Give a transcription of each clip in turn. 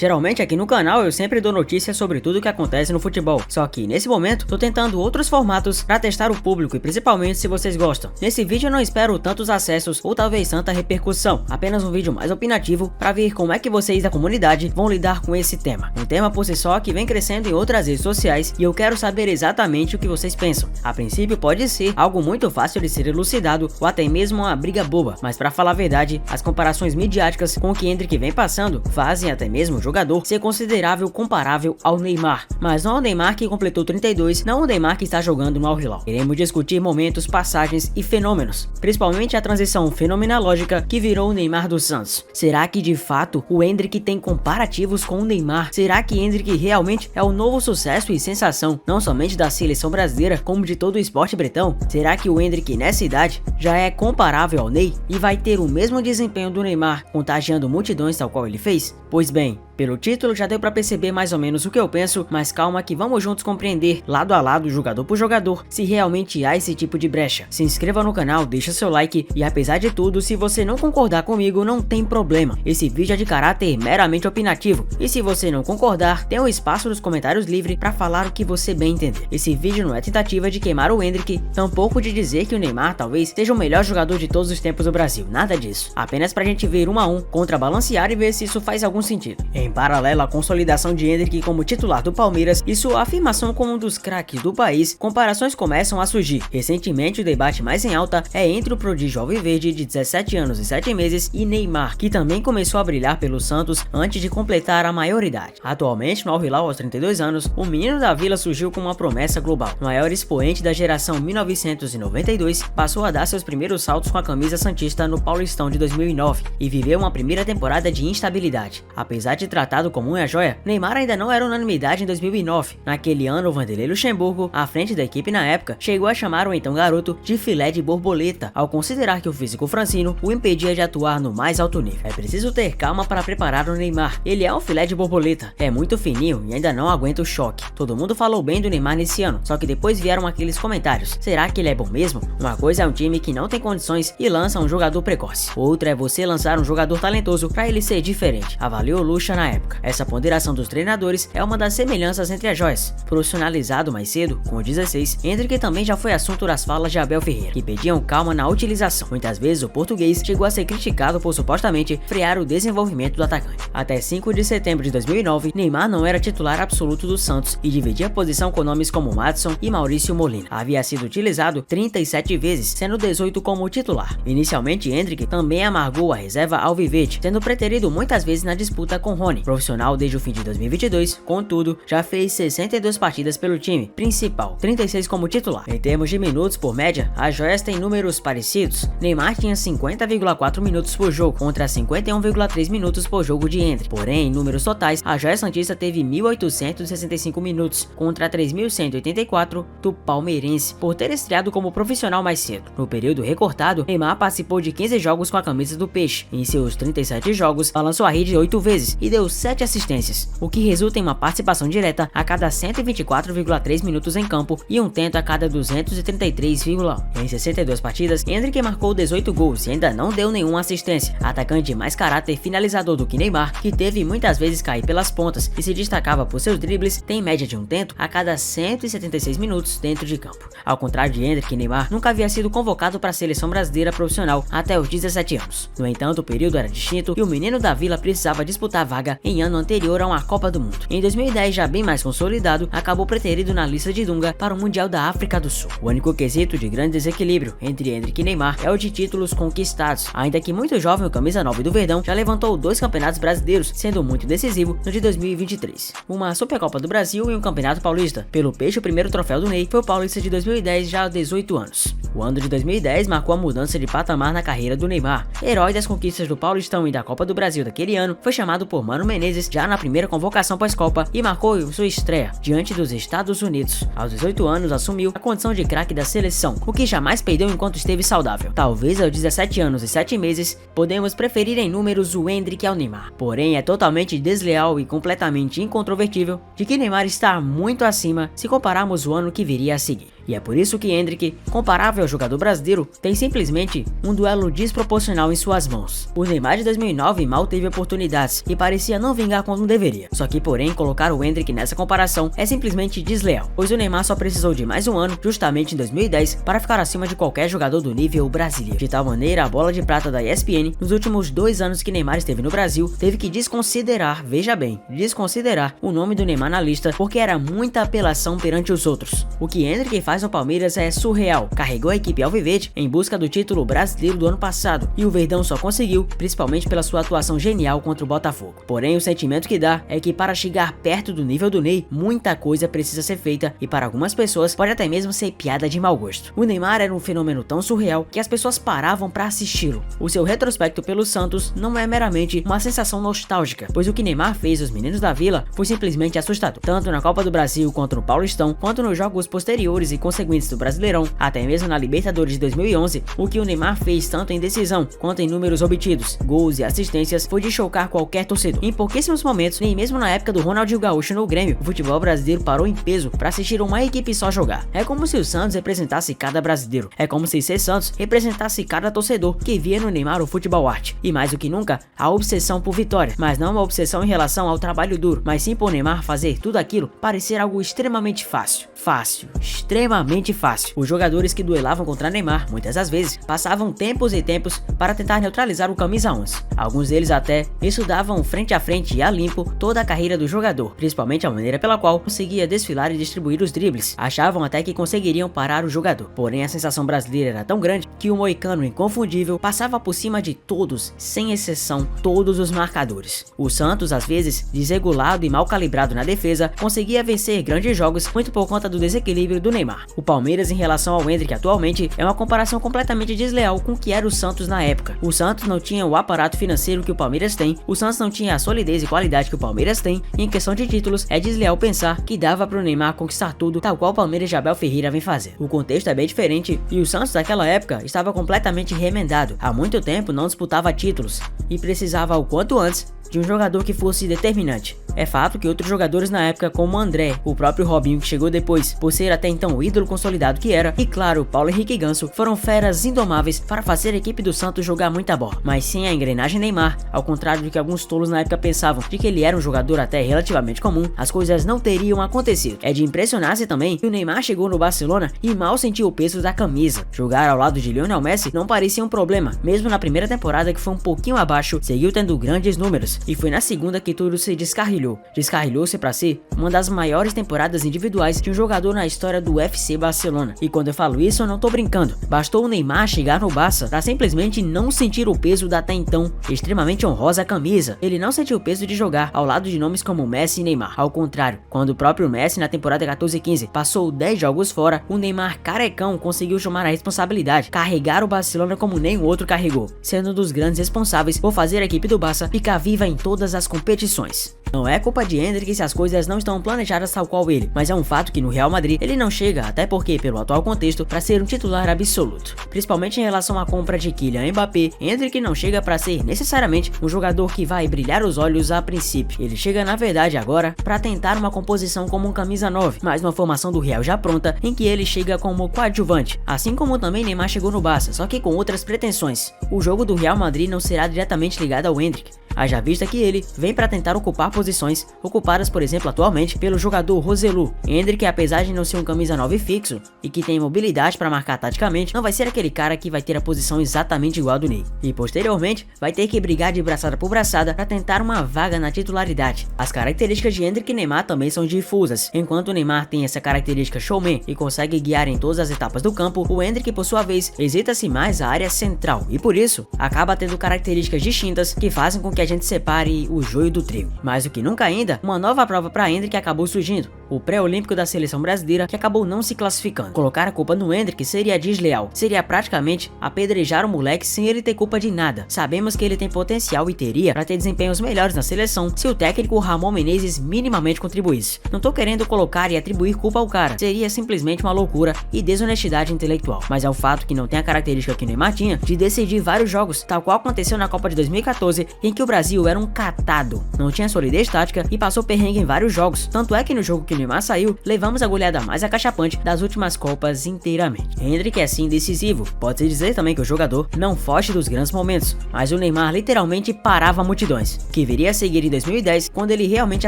Geralmente aqui no canal eu sempre dou notícias sobre tudo o que acontece no futebol, só que nesse momento tô tentando outros formatos para testar o público e principalmente se vocês gostam. Nesse vídeo eu não espero tantos acessos ou talvez tanta repercussão, apenas um vídeo mais opinativo para ver como é que vocês da comunidade vão lidar com esse tema. Um tema por si só que vem crescendo em outras redes sociais e eu quero saber exatamente o que vocês pensam. A princípio pode ser algo muito fácil de ser elucidado ou até mesmo uma briga boba, mas para falar a verdade, as comparações midiáticas com o que Endrick vem passando fazem até mesmo o jogador ser considerável comparável ao Neymar, mas não ao Neymar que completou 32, não o Neymar que está jogando no Al Hilal. Iremos discutir momentos, passagens e fenômenos, principalmente a transição fenomenológica que virou o Neymar do Santos. Será que de fato o Endrick tem comparativos com o Neymar? Será que Endrick realmente é o novo sucesso e sensação, não somente da seleção brasileira, como de todo o esporte bretão? Será que o Endrick nessa idade já é comparável ao Ney e vai ter o mesmo desempenho do Neymar, contagiando multidões tal qual ele fez? Pois bem, pelo título já deu pra perceber mais ou menos o que eu penso, mas calma que vamos juntos compreender, lado a lado, jogador por jogador, se realmente há esse tipo de brecha. Se inscreva no canal, deixa seu like e apesar de tudo, se você não concordar comigo, não tem problema. Esse vídeo é de caráter meramente opinativo e se você não concordar, tem um espaço nos comentários livre pra falar o que você bem entender. Esse vídeo não é tentativa de queimar o Endrick, tampouco de dizer que o Neymar talvez seja o melhor jogador de todos os tempos do Brasil, nada disso. Apenas pra gente ver 1 a 1, contrabalancear e ver se isso faz algum sentido. Em paralelo à consolidação de Endrick como titular do Palmeiras e sua afirmação como um dos craques do país, comparações começam a surgir. Recentemente o debate mais em alta é entre o prodígio alviverde de 17 anos e 7 meses e Neymar, que também começou a brilhar pelo Santos antes de completar a maioridade. Atualmente no Al Hilal aos 32 anos, o menino da Vila surgiu como uma promessa global. O maior expoente da geração 1992 passou a dar seus primeiros saltos com a camisa santista no Paulistão de 2009 e viveu uma primeira temporada de instabilidade. Apesar de tratado como uma joia, Neymar ainda não era unanimidade em 2009. Naquele ano, o Vanderlei Luxemburgo, à frente da equipe na época, chegou a chamar o então garoto de filé de borboleta, ao considerar que o físico francino o impedia de atuar no mais alto nível. É preciso ter calma para preparar o Neymar. Ele é um filé de borboleta, é muito fininho e ainda não aguenta o choque. Todo mundo falou bem do Neymar nesse ano, só que depois vieram aqueles comentários. Será que ele é bom mesmo? Uma coisa é um time que não tem condições e lança um jogador precoce. Outra é você lançar um jogador talentoso para ele ser diferente, avaliou Lucha na época. Essa ponderação dos treinadores é uma das semelhanças entre as joias. Profissionalizado mais cedo, com 16, Endrick também já foi assunto das falas de Abel Ferreira, que pediam calma na utilização. Muitas vezes o português chegou a ser criticado por supostamente frear o desenvolvimento do atacante. Até 5 de setembro de 2009, Neymar não era titular absoluto do Santos e dividia a posição com nomes como Madison e Maurício Molina. Havia sido utilizado 37 vezes, sendo 18 como titular. Inicialmente, Endrick também amargou a reserva alviverde, sendo preterido muitas vezes na disputa com Rony. Profissional desde o fim de 2022, contudo, já fez 62 partidas pelo time principal, 36 como titular. Em termos de minutos por média, as joias têm números parecidos. Neymar tinha 50,4 minutos por jogo, contra 51,3 minutos por jogo de Endrick. Porém, em números totais, a joia santista teve 1.865 minutos, contra 3.184 do palmeirense, por ter estreado como profissional mais cedo. No período recortado, Neymar participou de 15 jogos com a camisa do Peixe. Em seus 37 jogos, balançou a rede 8 vezes e deu 7 assistências, o que resulta em uma participação direta a cada 124,3 minutos em campo e um tento a cada 233,1. Em 62 partidas, Endrick marcou 18 gols e ainda não deu nenhuma assistência. Atacante de mais caráter finalizador do que Neymar, que teve muitas vezes cair pelas pontas e se destacava por seus dribles, tem média de um tento a cada 176 minutos dentro de campo. Ao contrário de Endrick, Neymar nunca havia sido convocado para a seleção brasileira profissional até os 17 anos. No entanto, o período era distinto e o menino da Vila precisava disputar a vaga em ano anterior a uma Copa do Mundo. Em 2010, já bem mais consolidado, acabou preterido na lista de Dunga para o Mundial da África do Sul. O único quesito de grande desequilíbrio entre Endrick e Neymar é o de títulos conquistados, ainda que muito jovem, o camisa 9 do Verdão já levantou 2 campeonatos brasileiros, sendo muito decisivo no de 2023. Uma Supercopa do Brasil e um Campeonato Paulista. Pelo Peixe, o primeiro troféu do Ney foi o Paulista de 2010, já aos 18 anos. O ano de 2010 marcou a mudança de patamar na carreira do Neymar. Herói das conquistas do Paulistão e da Copa do Brasil daquele ano, foi chamado por Mano Menezes já na primeira convocação pós-Copa e marcou sua estreia diante dos Estados Unidos. Aos 18 anos assumiu a condição de craque da seleção, o que jamais perdeu enquanto esteve saudável. Talvez aos 17 anos e 7 meses, podemos preferir em números o Endrick ao Neymar. Porém, é totalmente desleal e completamente incontrovertível de que Neymar está muito acima se compararmos o ano que viria a seguir. E é por isso que Endrick, comparável ao jogador brasileiro, tem simplesmente um duelo desproporcional em suas mãos. O Neymar de 2009 mal teve oportunidades e parecia não vingar como deveria. Só que porém, colocar o Endrick nessa comparação é simplesmente desleal, pois o Neymar só precisou de mais um ano, justamente em 2010, para ficar acima de qualquer jogador do nível brasileiro. De tal maneira, a bola de prata da ESPN, nos últimos 2 anos que Neymar esteve no Brasil, teve que desconsiderar, veja bem, desconsiderar o nome do Neymar na lista, porque era muita apelação perante os outros. O que Endrick faz no Palmeiras é surreal. Carregou a equipe alviverde em busca do título brasileiro do ano passado, e o Verdão só conseguiu, principalmente pela sua atuação genial contra o Botafogo. Porém, o sentimento que dá é que para chegar perto do nível do Ney, muita coisa precisa ser feita, e para algumas pessoas pode até mesmo ser piada de mau gosto. O Neymar era um fenômeno tão surreal que as pessoas paravam para assisti-lo. O seu retrospecto pelo Santos não é meramente uma sensação nostálgica, pois o que Neymar fez aos meninos da Vila foi simplesmente assustador, tanto na Copa do Brasil contra o Paulistão, quanto nos jogos posteriores e consequentes do Brasileirão, até mesmo na Libertadores de 2011. O que o Neymar fez tanto em decisão quanto em números obtidos, gols e assistências, foi de chocar qualquer torcedor. Em pouquíssimos momentos, nem mesmo na época do Ronaldinho Gaúcho no Grêmio, o futebol brasileiro parou em peso para assistir uma equipe só jogar. É como se o Santos representasse cada brasileiro, é como se ser Santos representasse cada torcedor que via no Neymar o futebol arte, e mais do que nunca, a obsessão por vitória, mas não uma obsessão em relação ao trabalho duro, mas sim por Neymar fazer tudo aquilo parecer algo extremamente fácil, extremamente fácil. Os jogadores que duelavam contra Neymar, muitas das vezes, passavam tempos e tempos para tentar neutralizar o camisa 11. Alguns deles até estudavam frente a frente e a limpo toda a carreira do jogador, principalmente a maneira pela qual conseguia desfilar e distribuir os dribles. Achavam até que conseguiriam parar o jogador, porém a sensação brasileira era tão grande que o moicano inconfundível passava por cima de todos, sem exceção, todos os marcadores. O Santos, às vezes, desregulado e mal calibrado na defesa, conseguia vencer grandes jogos muito por conta do desequilíbrio do Neymar. O Palmeiras em relação ao Endrick atualmente é uma comparação completamente desleal com o que era o Santos na época. O Santos não tinha o aparato financeiro que o Palmeiras tem, o Santos não tinha a solidez e qualidade que o Palmeiras tem, e em questão de títulos, é desleal pensar que dava pro Neymar conquistar tudo, tal qual o Palmeiras de Abel Ferreira vem fazer. O contexto é bem diferente, e o Santos daquela época estava completamente remendado. Há muito tempo não disputava títulos, e precisava o quanto antes de um jogador que fosse determinante. É fato que outros jogadores na época, como André, o próprio Robinho que chegou depois, por ser até então o ídolo consolidado que era, e claro, Paulo Henrique Ganso, foram feras indomáveis para fazer a equipe do Santos jogar muita bola. Mas sem a engrenagem Neymar, ao contrário do que alguns tolos na época pensavam de que ele era um jogador até relativamente comum, as coisas não teriam acontecido. É de impressionar-se também que o Neymar chegou no Barcelona e mal sentiu o peso da camisa. Jogar ao lado de Lionel Messi não parecia um problema, mesmo na primeira temporada que foi um pouquinho abaixo, seguiu tendo grandes números, e foi na segunda que tudo se descarrilhou. Descarrilhou-se para ser uma das maiores temporadas individuais de um jogador na história do FC Barcelona. E quando eu falo isso, eu não tô brincando. Bastou o Neymar chegar no Barça para simplesmente não sentir o peso da até então extremamente honrosa camisa. Ele não sentiu o peso de jogar ao lado de nomes como Messi e Neymar. Ao contrário, quando o próprio Messi na temporada 14-15 passou 10 jogos fora, o Neymar carecão conseguiu chamar a responsabilidade, carregar o Barcelona como nenhum outro carregou, sendo um dos grandes responsáveis por fazer a equipe do Barça ficar viva em todas as competições. Não é culpa de Endrick se as coisas não estão planejadas tal qual ele, mas é um fato que no Real Madrid ele não chega, até porque pelo atual contexto, para ser um titular absoluto. Principalmente em relação à compra de Kylian Mbappé, Endrick não chega para ser necessariamente um jogador que vai brilhar os olhos a princípio. Ele chega na verdade agora para tentar uma composição como um camisa 9, mas uma formação do Real já pronta, em que ele chega como coadjuvante, assim como também Neymar chegou no Barça, só que com outras pretensões. O jogo do Real Madrid não será diretamente ligado ao Endrick, haja vista que ele vem para tentar ocupar posições ocupadas, por exemplo, atualmente pelo jogador Roselu. Endrick, apesar de não ser um camisa 9 fixo e que tem mobilidade para marcar taticamente, não vai ser aquele cara que vai ter a posição exatamente igual a do Ney, e posteriormente vai ter que brigar de braçada por braçada para tentar uma vaga na titularidade. As características de Endrick e Neymar também são difusas. Enquanto o Neymar tem essa característica showman e consegue guiar em todas as etapas do campo, o Endrick, por sua vez, hesita-se mais a área central e por isso acaba tendo características distintas que fazem com que a gente separe o joio do trigo. Mais do que nunca ainda, uma nova prova para Endrick acabou surgindo, o pré-olímpico da seleção brasileira, que acabou não se classificando. Colocar a culpa no Endrick seria desleal, seria praticamente apedrejar o moleque sem ele ter culpa de nada. Sabemos que ele tem potencial e teria para ter desempenhos melhores na seleção se o técnico Ramon Menezes minimamente contribuísse. Não tô querendo colocar e atribuir culpa ao cara, seria simplesmente uma loucura e desonestidade intelectual, mas é o fato que não tem a característica que o Neymar tinha de decidir vários jogos, tal qual aconteceu na Copa de 2014, em que o Brasil era um catado, não tinha solidez tática e passou perrengue em vários jogos, tanto é que no jogo que o Neymar saiu, levamos a goleada mais acachapante das últimas Copas inteiramente. Endrick é sim decisivo, pode-se dizer também que o jogador não foge dos grandes momentos, mas o Neymar literalmente parava multidões. O que viria a seguir em 2010, quando ele realmente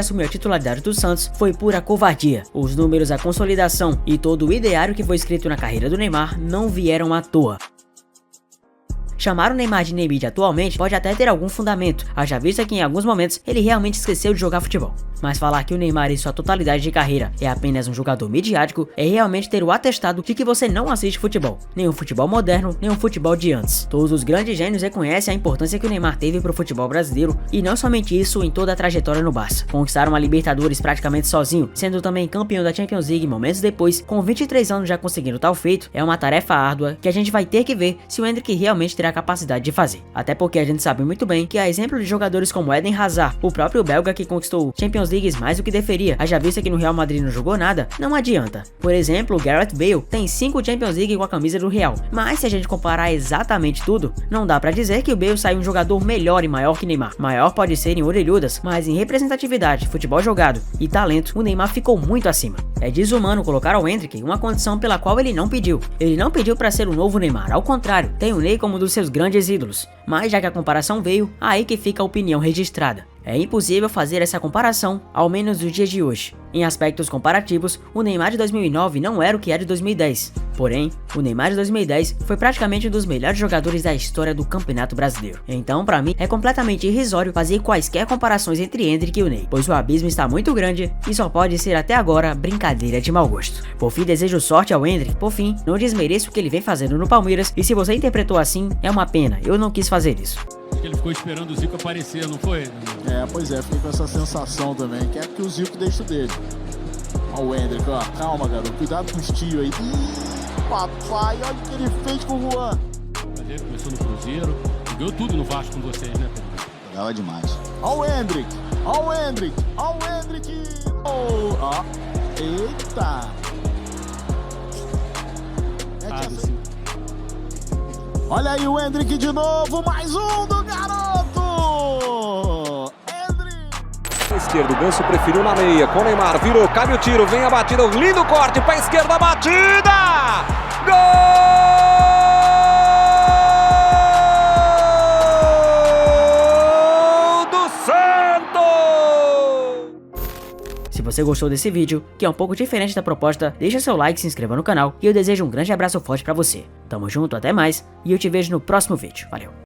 assumiu a titularidade do Santos, foi pura covardia. Os números, a consolidação e todo o ideário que foi escrito na carreira do Neymar não vieram à toa. Chamar o Neymar de Neymar atualmente pode até ter algum fundamento, haja vista que em alguns momentos ele realmente esqueceu de jogar futebol. Mas falar que o Neymar em sua totalidade de carreira é apenas um jogador midiático é realmente ter o atestado de que você não assiste futebol, nem o futebol moderno, nem o futebol de antes. Todos os grandes gênios reconhecem a importância que o Neymar teve para o futebol brasileiro e não somente isso em toda a trajetória no Barça. Conquistaram a Libertadores praticamente sozinho, sendo também campeão da Champions League momentos depois, com 23 anos já conseguindo tal feito, é uma tarefa árdua que a gente vai ter que ver se o Endrick realmente terá a capacidade de fazer. Até porque a gente sabe muito bem que a exemplo de jogadores como Eden Hazard, o próprio belga que conquistou Champions League mais do que deveria, haja vista que no Real Madrid não jogou nada, não adianta. Por exemplo, o Gareth Bale tem 5 Champions League com a camisa do Real, mas se a gente comparar exatamente tudo, não dá pra dizer que o Bale saiu um jogador melhor e maior que Neymar. Maior pode ser em orelhudas, mas em representatividade, futebol jogado e talento, o Neymar ficou muito acima. É desumano colocar ao Endrick uma condição pela qual ele não pediu. Ele não pediu pra ser o novo Neymar, ao contrário, tem o Ney como um dos seus grandes ídolos. Mas já que a comparação veio, aí que fica a opinião registrada. É impossível fazer essa comparação, ao menos nos dias de hoje. Em aspectos comparativos, o Neymar de 2009 não era o que era de 2010. Porém, o Neymar de 2010 foi praticamente um dos melhores jogadores da história do Campeonato Brasileiro. Então, pra mim, é completamente irrisório fazer quaisquer comparações entre Endrick e o Ney, pois o abismo está muito grande e só pode ser até agora brincadeira de mau gosto. Por fim, desejo sorte ao Endrick. Por fim, não desmereço o que ele vem fazendo no Palmeiras e se você interpretou assim, é uma pena, eu não quis fazer isso. Ele ficou esperando o Zico aparecer, não foi? Pois é, fiquei com essa sensação também. Quer que o Zico deixe o dele. Ó o Endrick, ó. Calma, garoto. Cuidado com os tios aí. Ih, papai, olha o que ele fez com o Juan. Ele começou no Cruzeiro. Ganhou tudo no Vasco com vocês, né, Pedro? Jogava demais. Ó o Endrick. Ó o Endrick. Ó o Endrick. Oh, ó. Eita. Sim. Olha aí o Endrick de novo, mais um do garoto! Endrick! Esquerdo, Ganso preferiu na meia, com Neymar, virou, cabe o tiro, vem a batida, um lindo corte pra esquerda, batida! Gol do Santos! Se você gostou desse vídeo, que é um pouco diferente da proposta, deixa seu like, se inscreva no canal e eu desejo um grande abraço forte pra você. Tamo junto, até mais, e eu te vejo no próximo vídeo. Valeu!